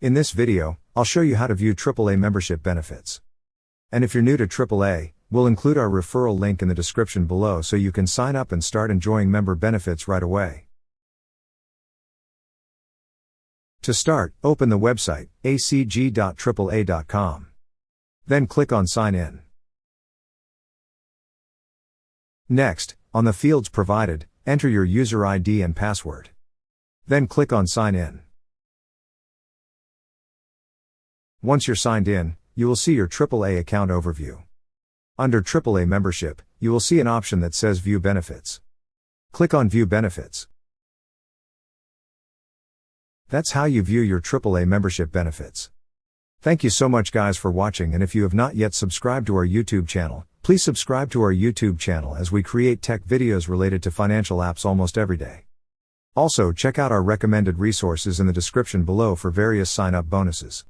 In this video, I'll show you how to view AAA membership benefits. And if you're new to AAA, we'll include our referral link in the description below so you can sign up and start enjoying member benefits right away. To start, open the website, acg.aaa.com. Then click on Sign In. Next, on the fields provided, enter your user ID and password. Then click on Sign In. Once you're signed in, you will see your AAA account overview. Under AAA membership, you will see an option that says View Benefits. Click on View Benefits. That's how you view your AAA membership benefits. Thank you so much guys for watching, and if you have not yet subscribed to our YouTube channel, please subscribe to our YouTube channel as we create tech videos related to financial apps almost every day. Also check out our recommended resources in the description below for various sign-up bonuses.